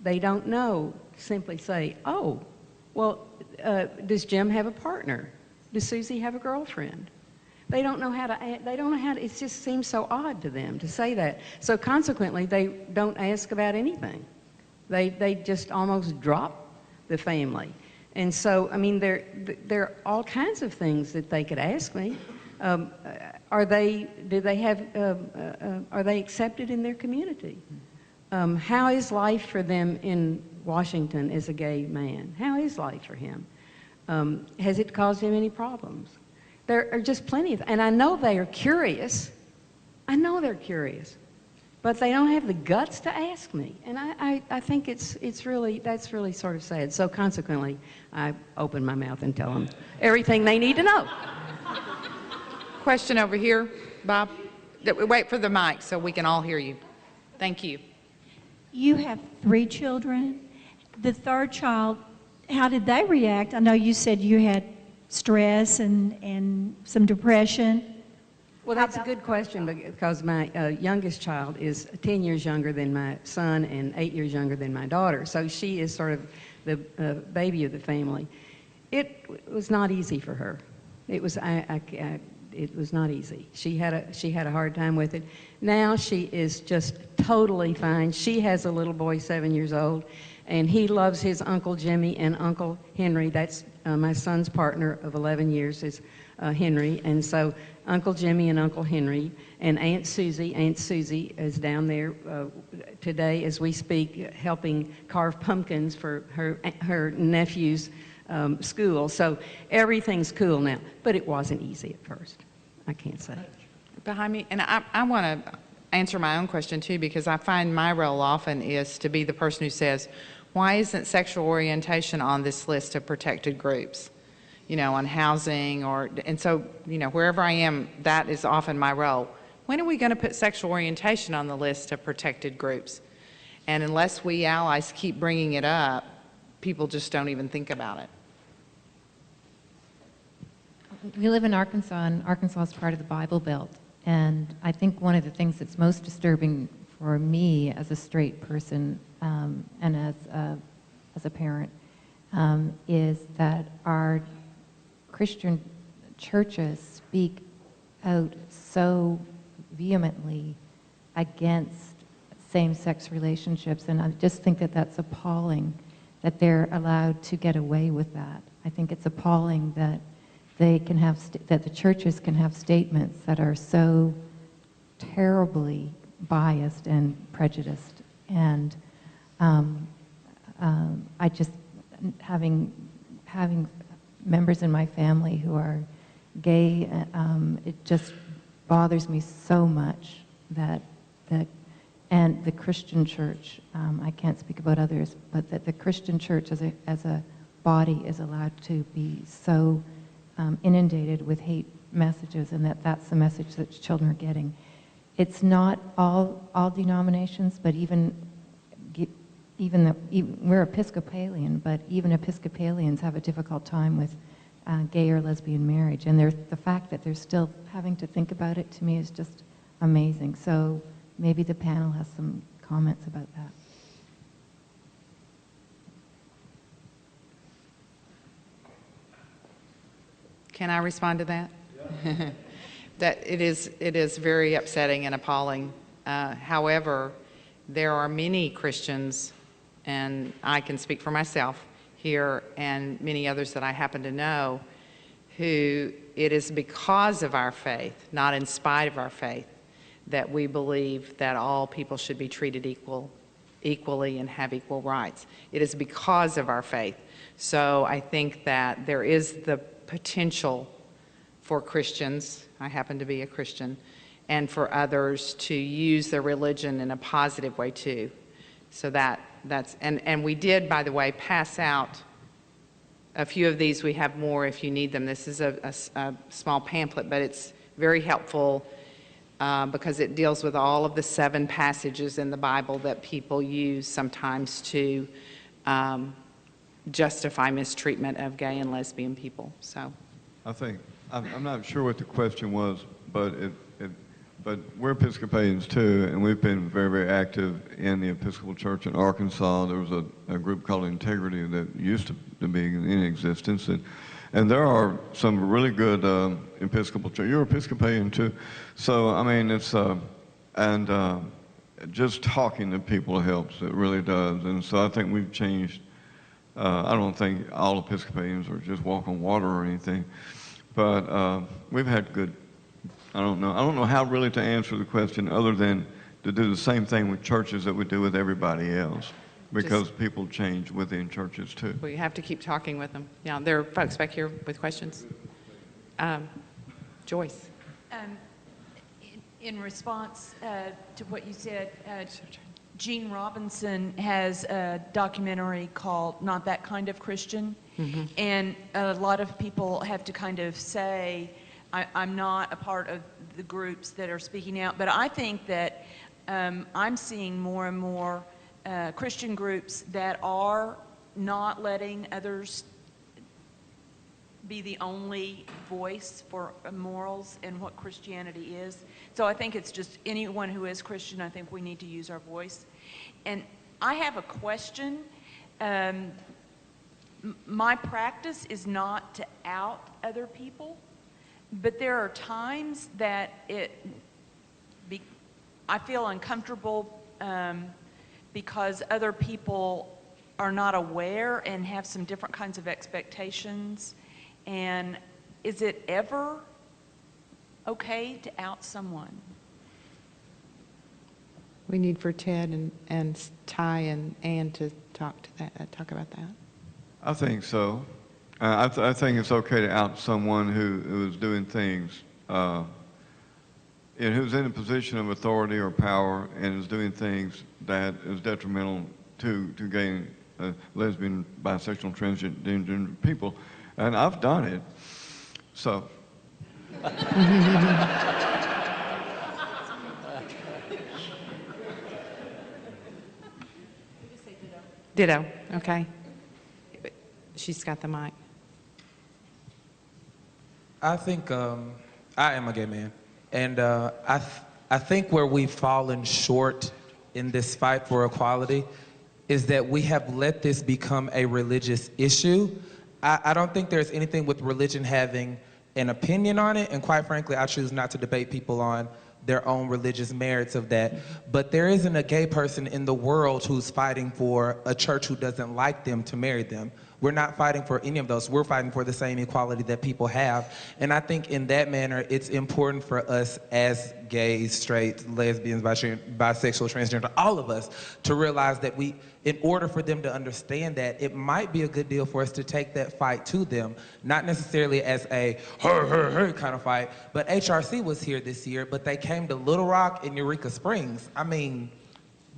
They don't know to simply say, oh, well, does Jim have a partner? Does Susie have a girlfriend? They don't know how to, it just seems so odd to them to say that. So consequently, they don't ask about anything. They just almost drop the family. And so, I mean, there are all kinds of things that they could ask me. Are they accepted in their community? How is life for them in Washington as a gay man? How is life for him? Has it caused him any problems? There are just plenty of, and I know they are curious. I know they're curious, but they don't have the guts to ask me. And I think that's really sort of sad. So consequently, I open my mouth and tell them everything they need to know. Question over here, Bob. Wait for the mic so we can all hear you. Thank you. You have 3 children. The 3rd child, how did they react? I know you said you had stress and some depression. Well, that's a good question, because my youngest child is 10 years younger than my son and 8 years younger than my daughter. So she is sort of the baby of the family. It was not easy for her. It was it was not easy. She had a hard time with it. Now she is just totally fine. She has a little boy, 7 years old, and he loves his Uncle Jimmy and Uncle Henry. That's my son's partner of 11 years is Henry. And so Uncle Jimmy and Uncle Henry and Aunt Susie. Aunt Susie is down there today as we speak, helping carve pumpkins for her nephew's school. So everything's cool now, but it wasn't easy at first. I can't say. Behind me, and I want to answer my own question too, because I find my role often is to be the person who says, why isn't sexual orientation on this list of protected groups? on housing and so, wherever I am, that is often my role. When are we going to put sexual orientation on the list of protected groups? And unless we allies keep bringing it up, people just don't even think about it. We live in Arkansas, and Arkansas is part of the Bible Belt. And I think one of the things that's most disturbing for me as a straight person and as a parent is that our Christian churches speak out so vehemently against same-sex relationships, and I just think that that's appalling that they're allowed to get away with that. I think it's appalling that they can have that the churches can have statements that are so terribly biased and prejudiced, and I just having members in my family who are gay, it just bothers me so much that and the Christian church, I can't speak about others, but that the Christian church as a body is allowed to be so inundated with hate messages, and that's the message that children are getting. It's not all denominations, but even we're Episcopalian, but even Episcopalians have a difficult time with gay or lesbian marriage, and the fact that they're still having to think about it, to me, is just amazing. So maybe the panel has some comments about that. Can I respond to that? Yeah. That it is very upsetting and appalling. However, there are many Christians, and I can speak for myself here and many others that I happen to know, who it is because of our faith, not in spite of our faith, that we believe that all people should be treated equally and have equal rights. It is because of our faith. So I think that there is the potential for Christians, I happen to be a Christian, and for others to use their religion in a positive way too. So that's, and we did, by the way, pass out a few of these. We have more if you need them. This is a small pamphlet, but it's very helpful because it deals with all of the 7 passages in the Bible that people use sometimes to justify mistreatment of gay and lesbian people. So, I think, I'm not sure what the question was, but but we're Episcopalians too, and we've been very, very active in the Episcopal Church in Arkansas. There was a group called Integrity that used to be in existence, and there are some really good Episcopal church. You're Episcopalian too, so I mean it's just talking to people helps. It really does, and so I think we've changed. I don't think all Episcopalians are just walk on water or anything, but we've had good. I don't know how really to answer the question other than to do the same thing with churches that we do with everybody else, because people change within churches too. We have to keep talking with them. Yeah, there are folks back here with questions. Joyce. In response to what you said, Gene Robinson has a documentary called Not That Kind of Christian, and a lot of people have to kind of say, I'm not a part of the groups that are speaking out, but I think that I'm seeing more and more Christian groups that are not letting others be the only voice for morals and what Christianity is. So I think it's just anyone who is Christian, I think we need to use our voice. And I have a question. My practice is not to out other people, but there are times that I feel uncomfortable because other people are not aware and have some different kinds of expectations. And is it ever okay to out someone? We need for Ted and Ty and Ann to talk about that. I think so. I think it's okay to out someone who is doing things, who's in a position of authority or power and is doing things that is detrimental to gay, lesbian, bisexual, transgender people. and I've done it. So. Ditto, okay. She's got the mic. I think I am a gay man, and I think where we've fallen short in this fight for equality is that we have let this become a religious issue. I don't think there's anything with religion having an opinion on it, and quite frankly, I choose not to debate people on their own religious merits of that. But there isn't a gay person in the world who's fighting for a church who doesn't like them to marry them. We're not fighting for any of those. We're fighting for the same equality that people have. And I think in that manner, it's important for us as gays, straight, lesbians, bisexual, transgender, all of us, to realize that in order for them to understand that, it might be a good deal for us to take that fight to them, not necessarily as a her kind of fight, but HRC was here this year, but they came to Little Rock and Eureka Springs. I mean,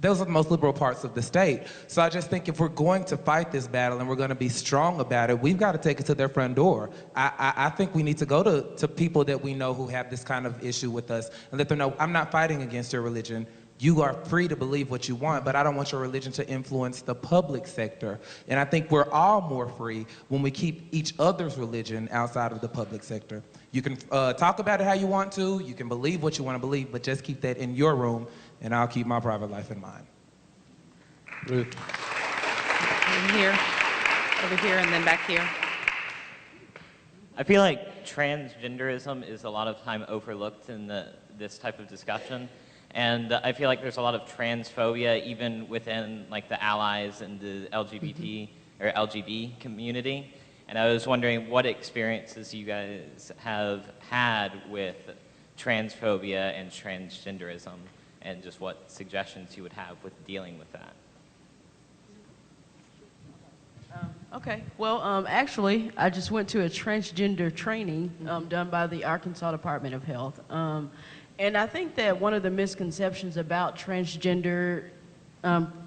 those are the most liberal parts of the state. So I just think if we're going to fight this battle and we're going to be strong about it, we've got to take it to their front door. I think we need to go to people that we know who have this kind of issue with us and let them know, I'm not fighting against your religion. You are free to believe what you want, but I don't want your religion to influence the public sector. And I think we're all more free when we keep each other's religion outside of the public sector. You can talk about it how you want to, you can believe what you want to believe, but just keep that in your room, and I'll keep my private life in mind. In here, over here, and then back here. I feel like transgenderism is a lot of time overlooked in this type of discussion. And I feel like there's a lot of transphobia even within like the allies and the LGBT or LGB community. And I was wondering what experiences you guys have had with transphobia and transgenderism, and just what suggestions you would have with dealing with that. Okay, well, actually, I just went to a transgender training done by the Arkansas Department of Health. And I think that one of the misconceptions about transgender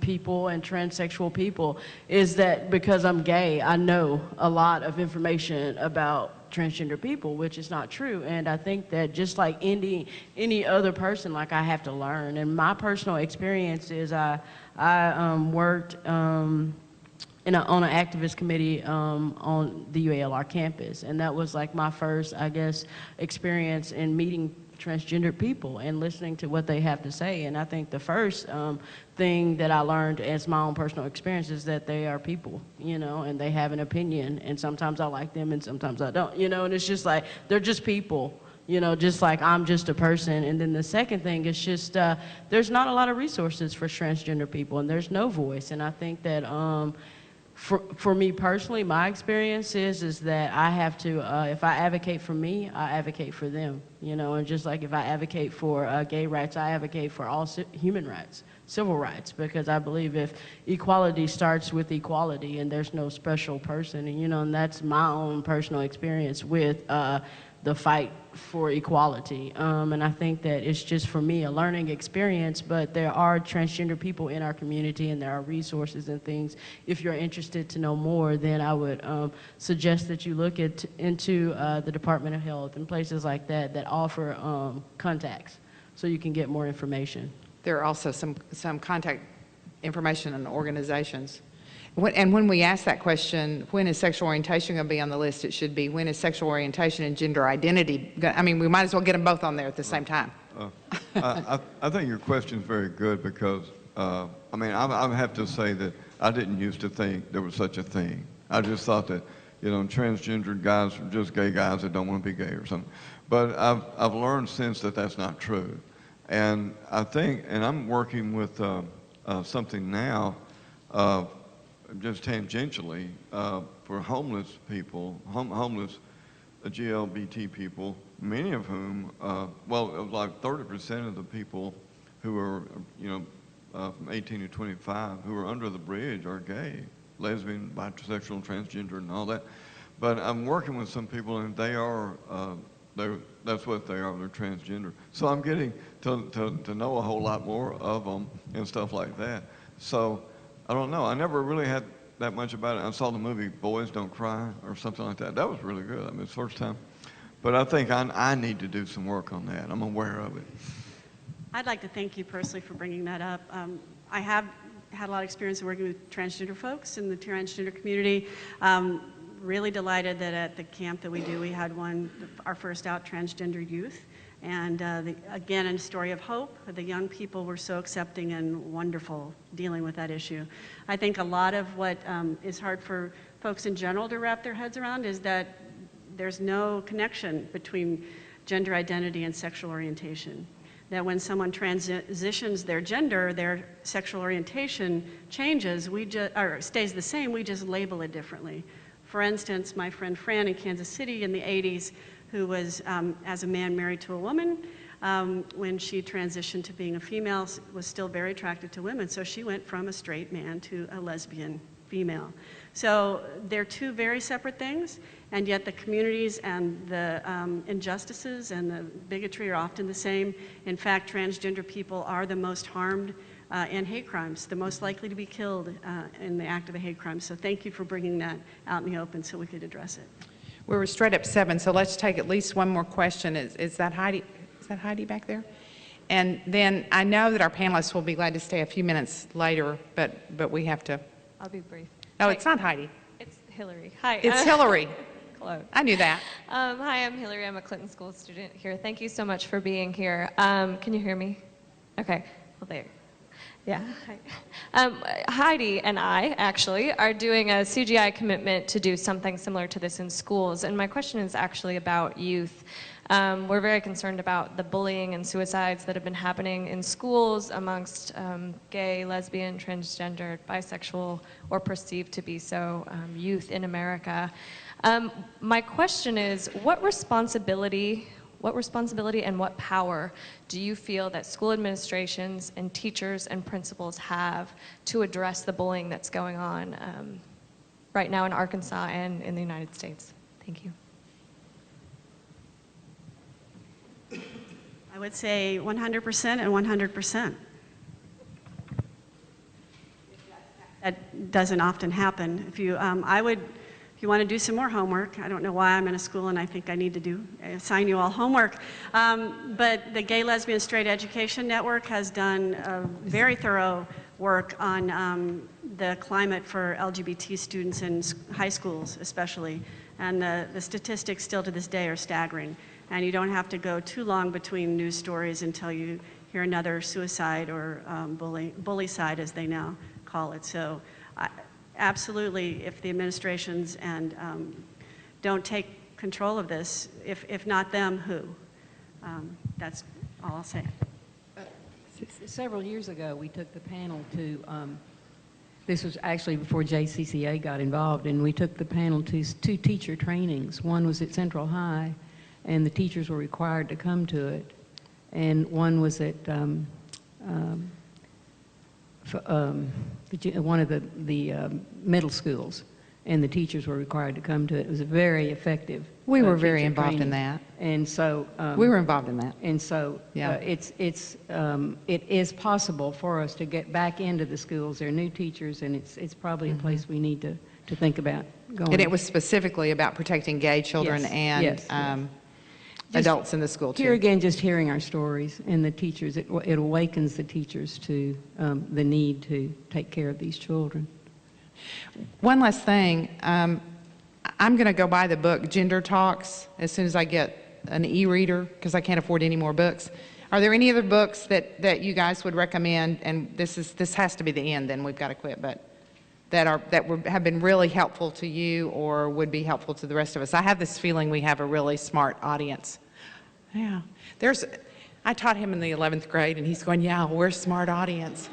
people and transsexual people is that because I'm gay, I know a lot of information about transgender people, which is not true. And I think that just like any other person, like I have to learn. And my personal experience is I worked on an activist committee on the UALR campus. And that was like my first, I guess, experience in meeting transgender people and listening to what they have to say. And I think the first thing that I learned as my own personal experience is that they are people, you know, and they have an opinion, and sometimes I like them and sometimes I don't, you know, and it's just like, they're just people, you know, just like I'm just a person. And then the second thing is just, there's not a lot of resources for transgender people, and there's no voice. And I think that for me personally, my experience is that I have to, if I advocate for me, I advocate for them, you know, and just like if I advocate for gay rights, I advocate for all human rights, civil rights, because I believe if equality starts with equality and there's no special person, and you know, and that's my own personal experience with the fight for equality. And I think that it's just, for me, a learning experience, but there are transgender people in our community and there are resources and things. If you're interested to know more, then I would suggest that you look into the Department of Health and places like that that offer contacts so you can get more information. There are also some contact information and organizations. And when we ask that question, when is sexual orientation going to be on the list? It should be, when is sexual orientation and gender identity? I mean, we might as well get them both on there at the same time. I think your question is very good because, I mean, I have to say that I didn't used to think there was such a thing. I just thought that, you know, transgender guys are just gay guys that don't want to be gay or something. But I've learned since that that's not true. And I think, and I'm working with something now, just tangentially, for homeless people, homeless LGBT people, many of whom, well, it was like 30% of the people who are, you know, from 18 to 25 who are under the bridge are gay, lesbian, bisexual, transgender, and all that. But I'm working with some people, and they are, that's what they are, they're transgender. So I'm getting to know a whole lot more of them and stuff like that. So I don't know. I never really had that much about it. I saw the movie Boys Don't Cry or something like that. That was really good. I mean, it's the first time. But I think I need to do some work on that. I'm aware of it. I'd like to thank you personally for bringing that up. I have had a lot of experience working with transgender folks in the transgender community. Really delighted that at the camp that we do, we had our first out transgender youth. And again, a story of hope. The young people were so accepting and wonderful dealing with that issue. I think a lot of what is hard for folks in general to wrap their heads around is that there's no connection between gender identity and sexual orientation. That when someone transitions their gender, their sexual orientation changes, or stays the same, we just label it differently. For instance, my friend Fran in Kansas City in the 80s, who was, as a man, married to a woman, when she transitioned to being a female, was still very attracted to women. So she went from a straight man to a lesbian female. So they're two very separate things, and yet the communities and the injustices and the bigotry are often the same. In fact, transgender people are the most harmed in hate crimes, the most likely to be killed in the act of a hate crime. So thank you for bringing that out in the open so we could address it. We were straight up 7, so let's take at least one more question. Is that Heidi? Is that Heidi back there? And then I know that our panelists will be glad to stay a few minutes later, but we have to. I'll be brief. No, it's not Heidi. It's Hillary. Hi. It's Hillary. Hello. I knew that. Hi, I'm Hillary. I'm a Clinton School student here. Thank you so much for being here. Can you hear me? Okay. Well, there. Yeah. Hi. Heidi and I actually are doing a CGI commitment to do something similar to this in schools. And my question is actually about youth. We're very concerned about the bullying and suicides that have been happening in schools amongst gay, lesbian, transgender, bisexual, or perceived to be so youth in America. My question is, what responsibility and what power do you feel that school administrations and teachers and principals have to address the bullying that's going on right now in Arkansas and in the United States? Thank you. I would say 100% and 100%. That doesn't often happen. If you want to do some more homework, I don't know why I'm in a school and I think I need to assign you all homework, but the Gay, Lesbian, Straight Education Network has done very thorough work on the climate for LGBT students in high schools especially, and the statistics still to this day are staggering. And you don't have to go too long between news stories until you hear another suicide or bully side, as they now call it. So absolutely, if the administrations and don't take control of this, if not them, who? That's all I'll say. Several years ago, we took the panel to, this was actually before JCCA got involved, and we took the panel to 2 teacher trainings. One was at Central High, and the teachers were required to come to it. And one was at one of the middle schools, and the teachers were required to come to it. It was a very effective. We were very teacher involved training. in that. And so we were involved in that. And so it is possible for us to get back into the schools. There are new teachers, and it's probably a place we need to think about going. And it was specifically about protecting gay children and adults in the school too. Here again, just hearing our stories and the teachers, it awakens the teachers to the need to take care of these children. One last thing, I'm going to go buy the book Gender Talks as soon as I get an e-reader because I can't afford any more books. Are there any other books that you guys would recommend? And this has to be the end, then we've got to quit. But have been really helpful to you or would be helpful to the rest of us? I have this feeling we have a really smart audience. Yeah, I taught him in the 11th grade, and he's going, yeah, we're a smart audience.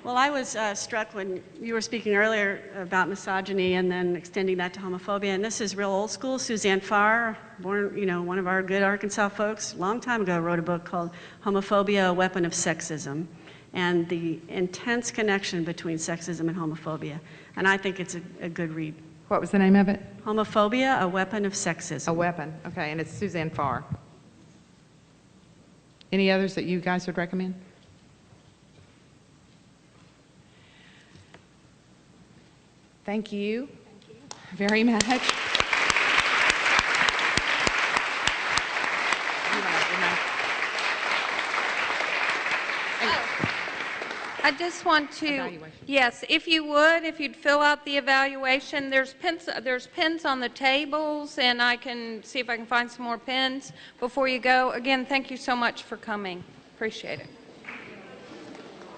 Well, I was struck when you were speaking earlier about misogyny and then extending that to homophobia. And this is real old school. Suzanne Farr, born, one of our good Arkansas folks, a long time ago, wrote a book called Homophobia, A Weapon of Sexism, and the intense connection between sexism and homophobia. And I think it's a good read. What was the name of it? Homophobia, A Weapon of Sexism. A Weapon, okay, and it's Suzanne Farr. Any others that you guys would recommend? Thank you very much. I just want to, Evaluation. yes, if you would, if you'd fill out the evaluation, there's pens on the tables, and I can see if I can find some more pens before you go. Again, thank you so much for coming. Appreciate it.